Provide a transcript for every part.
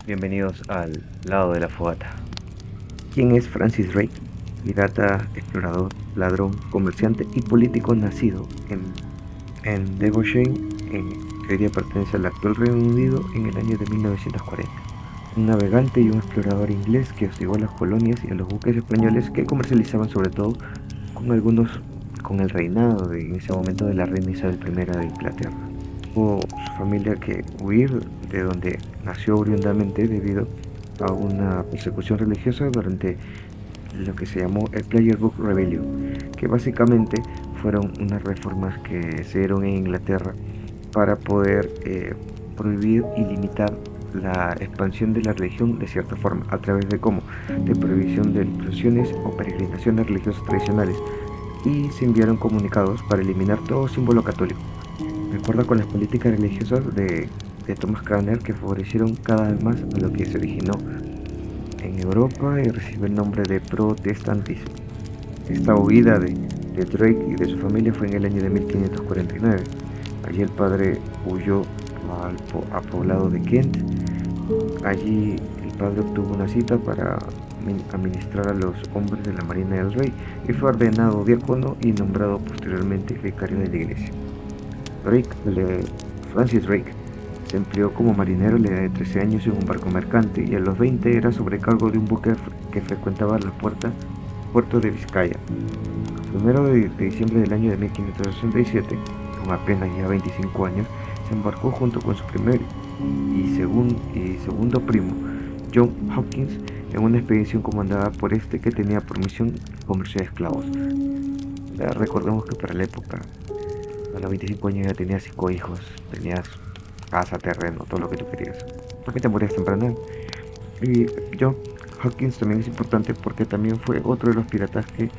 Bienvenidos al lado de la fogata. ¿Quién es Francis Drake? Pirata, explorador, ladrón, comerciante y político nacido en Devonshire, que hoy día pertenece al actual Reino Unido, en el año de 1940. Un navegante y un explorador inglés que hostigó a las colonias y a los buques españoles que comercializaban sobre todo con con el reinado en ese momento de la reina Isabel I de Inglaterra. Tuvo su familia que huir de donde nació oriundamente debido a una persecución religiosa durante lo que se llamó el Player Book Rebellion, que básicamente fueron unas reformas que se dieron en Inglaterra para poder prohibir y limitar la expansión de la religión de cierta forma, a través de cómo, de prohibición de procesiones o peregrinaciones religiosas tradicionales, y se enviaron comunicados para eliminar todo símbolo católico. De acuerdo con las políticas religiosas de Thomas Cranmer, que favorecieron cada vez más a lo que se originó en Europa y recibe el nombre de protestantismo. Esta huida de Drake y de su familia fue en el año de 1549. Allí el padre huyó al poblado de Kent. Allí el padre obtuvo una cita para administrar a los hombres de la Marina del Rey y fue ordenado diácono y nombrado posteriormente vicario de la iglesia. Drake, Francis Drake, se empleó como marinero a la edad de 13 años en un barco mercante y a los 20 era sobrecargo de un buque que frecuentaba la puerto de Vizcaya. El 1 de diciembre del año de 1567, con apenas ya 25 años, se embarcó junto con su primer y segundo primo, John Hawkins, en una expedición comandada por este que tenía por misión el comercio de esclavos. Ya recordemos que para la época, a los 25 años ya tenías 5 hijos, tenías casa, terreno, todo lo que tú querías. ¿Por qué te morías temprano? Y John Hawkins también es importante porque también fue otro de los piratas que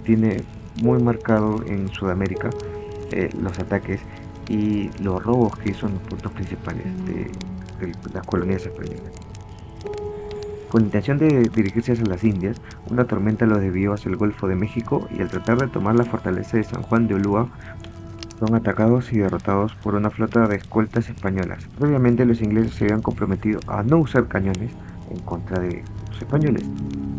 tiene muy marcado en Sudamérica los ataques y los robos que hizo en los puntos principales de las colonias españolas. Con intención de dirigirse hacia las Indias, una tormenta lo desvió hacia el Golfo de México y al tratar de tomar la fortaleza de San Juan de Ulúa, son atacados y derrotados por una flota de escoltas españolas. Previamente los ingleses se habían comprometido a no usar cañones en contra de los españoles,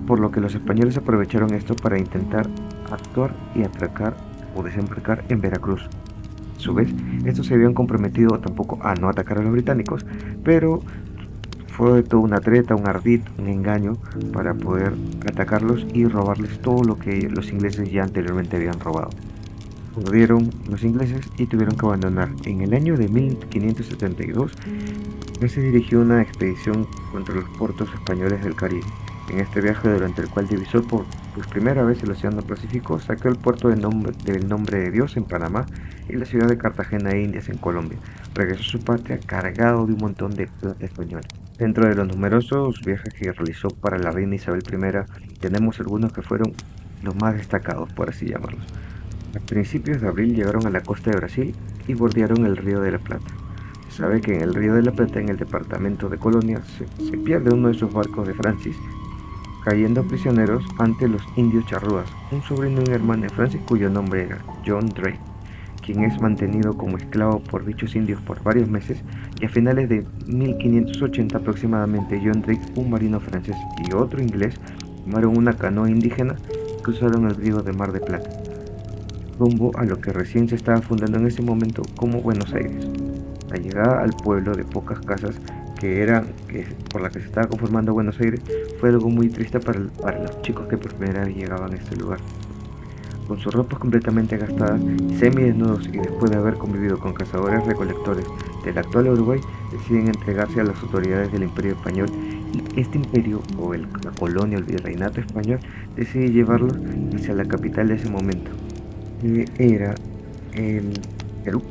por lo que los españoles aprovecharon esto para intentar actuar y atracar o desembarcar en Veracruz. A su vez, estos se habían comprometido tampoco a no atacar a los británicos, pero fue toda una treta, un ardid, un engaño para poder atacarlos y robarles todo lo que los ingleses ya anteriormente habían robado. Murieron los ingleses y tuvieron que abandonar. En el año de 1572, se dirigió una expedición contra los puertos españoles del Caribe. En este viaje, durante el cual divisó por primera vez el Océano Pacífico, saqueó el puerto del Nombre de Dios en Panamá y la ciudad de Cartagena de Indias en Colombia. Regresó a su patria cargado de un montón de plata española. Dentro de los numerosos viajes que realizó para la reina Isabel I, tenemos algunos que fueron los más destacados, por así llamarlos. A principios de abril llegaron a la costa de Brasil y bordearon el Río de la Plata. Se sabe que en el Río de la Plata, en el departamento de Colonia, se pierde uno de esos barcos de Francis, cayendo prisioneros ante los indios charrúas, un sobrino y un hermano de Francis cuyo nombre era John Drake, quien es mantenido como esclavo por dichos indios por varios meses, y a finales de 1580 aproximadamente John Drake, un marino francés y otro inglés tomaron una canoa indígena y cruzaron el río de Mar de Plata, rumbo a lo que recién se estaba fundando en ese momento como Buenos Aires. La llegada al pueblo de pocas casas por la que se estaba conformando Buenos Aires fue algo muy triste para los chicos que por primera vez llegaban a este lugar. Con sus ropas completamente gastadas, semidesnudos y después de haber convivido con cazadores recolectores del actual Uruguay, deciden entregarse a las autoridades del Imperio Español y este imperio, o la colonia, el virreinato español, decide llevarlos hacia la capital de ese momento, que era el Perú.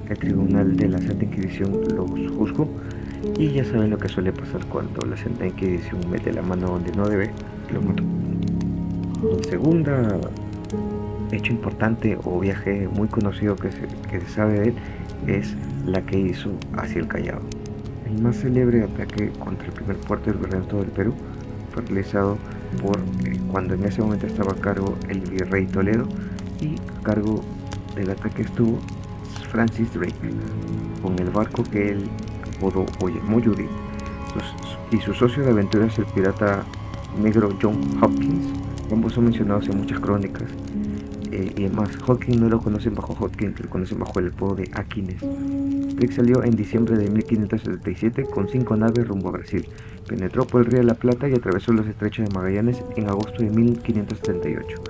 El tribunal de la Santa Inquisición los juzgó y ya saben lo que suele pasar cuando la Santa Inquisición mete la mano donde no debe, los mató. El segundo hecho importante o viaje muy conocido que se sabe de él es la que hizo hacia el Callao. El más célebre ataque contra el primer puerto del virreinato del Perú fue realizado por cuando en ese momento estaba a cargo el virrey Toledo, y a cargo del ataque estuvo Francis Drake con el barco que él apodó o llamó Judy. y su socio de aventuras, el pirata negro John Hopkins. Ambos son mencionados en muchas crónicas. Y además, Hawking no lo conocen bajo Hawking, lo conocen bajo el apodo de Aquines. Drake salió en diciembre de 1577 con 5 naves rumbo a Brasil. Penetró por el Río de la Plata y atravesó los estrechos de Magallanes en agosto de 1578.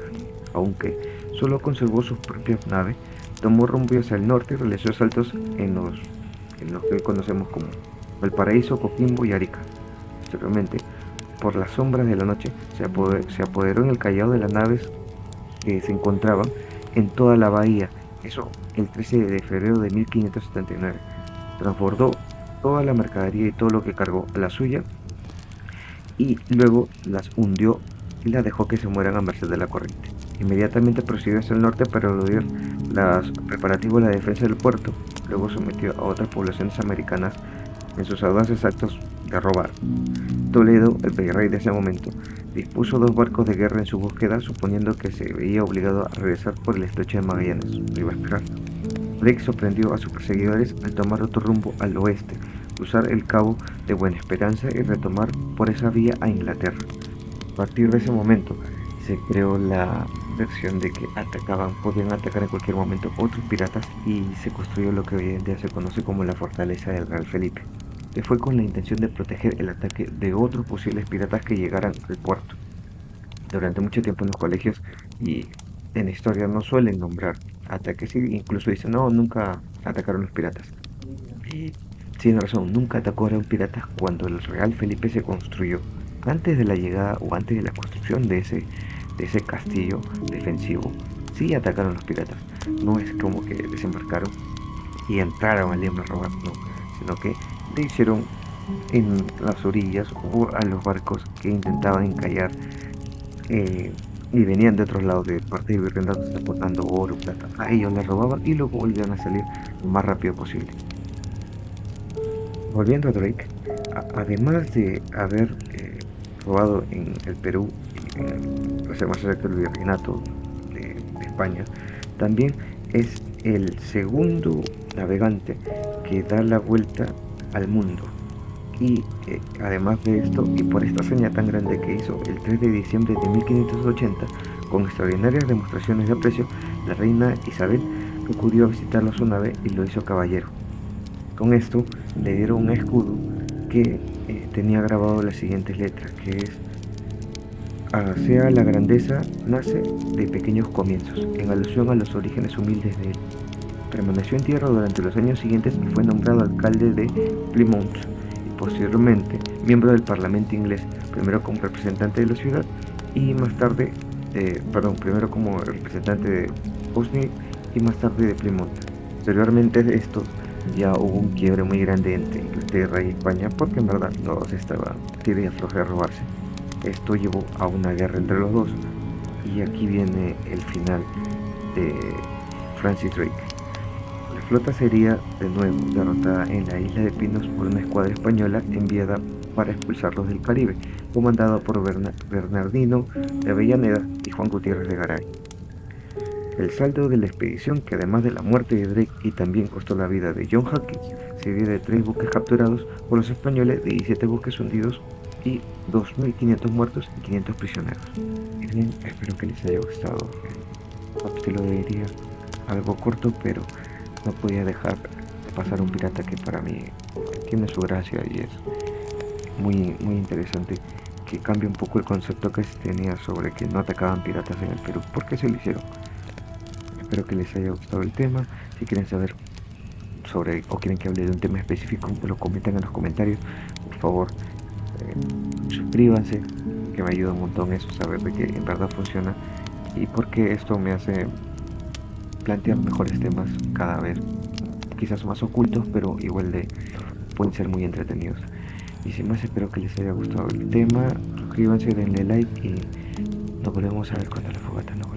Aunque solo conservó sus propias naves, tomó rumbo hacia el norte y realizó saltos en los que hoy conocemos como Valparaíso, Coquimbo y Arica. Posteriormente, por las sombras de la noche, se apoderó en el Callao de las naves que se encontraban en toda la bahía, eso el 13 de febrero de 1579. Transbordó toda la mercadería y todo lo que cargó a la suya y luego las hundió y las dejó que se mueran a merced de la corriente. Inmediatamente prosiguió hacia el norte para eludir los preparativos de la defensa del puerto. Luego sometió a otras poblaciones americanas en sus audaces actos de robar. Toledo, el virrey de ese momento, dispuso 2 barcos de guerra en su búsqueda, suponiendo que se veía obligado a regresar por el estrecho de Magallanes. Lo iba a esperar. Drake sorprendió a sus perseguidores al tomar otro rumbo al oeste, cruzar el Cabo de Buena Esperanza y retomar por esa vía a Inglaterra. A partir de ese momento se creó la versión de que podían atacar en cualquier momento otros piratas y se construyó lo que hoy en día se conoce como la fortaleza del Real Felipe, que fue con la intención de proteger el ataque de otros posibles piratas que llegaran al puerto. Durante mucho tiempo en los colegios y en la historia no suelen nombrar ataques, incluso dicen, no, nunca atacaron los piratas. Y tiene razón, nunca atacaron piratas cuando el Real Felipe se construyó. Antes de la llegada o antes de la construcción de ese castillo defensivo, sí atacaron los piratas. No es como que desembarcaron y entraron al Lima a robar, no, sino que le hicieron en las orillas o a los barcos que intentaban encallar y venían de otros lados de parte de virreinatos transportando oro, plata. A ellos les robaban y luego volvían a salir lo más rápido posible. Volviendo a Drake, además de haber robado en el Perú, en la más exacto, el virreinato de España, también es el segundo navegante que da la vuelta al mundo. Y además de esto, y por esta hazaña tan grande que hizo el 3 de diciembre de 1580, con extraordinarias demostraciones de aprecio, la reina Isabel acudió a visitarlo a su nave y lo hizo caballero. Con esto le dieron un escudo que tenía grabado las siguientes letras, que es: sea la grandeza nace de pequeños comienzos, en alusión a los orígenes humildes de él. Permaneció en tierra durante los años siguientes y fue nombrado alcalde de Plymouth y posteriormente miembro del Parlamento inglés, primero como representante de la ciudad y más tarde, primero como representante de Bosnia y más tarde de Plymouth. Posteriormente de esto ya hubo un quiebre muy grande entre Inglaterra y España porque en verdad los dos estaban tira y afloja de robarse. Esto llevó a una guerra entre los dos y aquí viene el final de Francis Drake. La flota sería de nuevo derrotada en la isla de Pinos por una escuadra española enviada para expulsarlos del Caribe, comandado por Bernardino de Avellaneda y Juan Gutiérrez de Garay. El saldo de la expedición, que además de la muerte de Drake y también costó la vida de John Hawkins, se dio de 3 buques capturados por los españoles, de 17 buques hundidos y 2.500 muertos y 500 prisioneros. Bien, espero que les haya gustado el capítulo de día, algo corto, pero no podía dejar de pasar un pirata que para mí tiene su gracia y es muy interesante, que cambia un poco el concepto que se tenía sobre que no atacaban piratas en el Perú. ¿Por qué se lo hicieron? Espero que les haya gustado el tema. Si quieren saber sobre o quieren que hable de un tema específico, me lo comentan en los comentarios. Por favor, suscríbanse, que me ayuda un montón eso, saber de que en verdad funciona y porque esto me hace plantear mejores temas cada vez, quizás más ocultos, pero igual pueden ser muy entretenidos. Y sin más, espero que les haya gustado el tema. Suscríbanse, denle like y nos volvemos a ver cuando la fogata no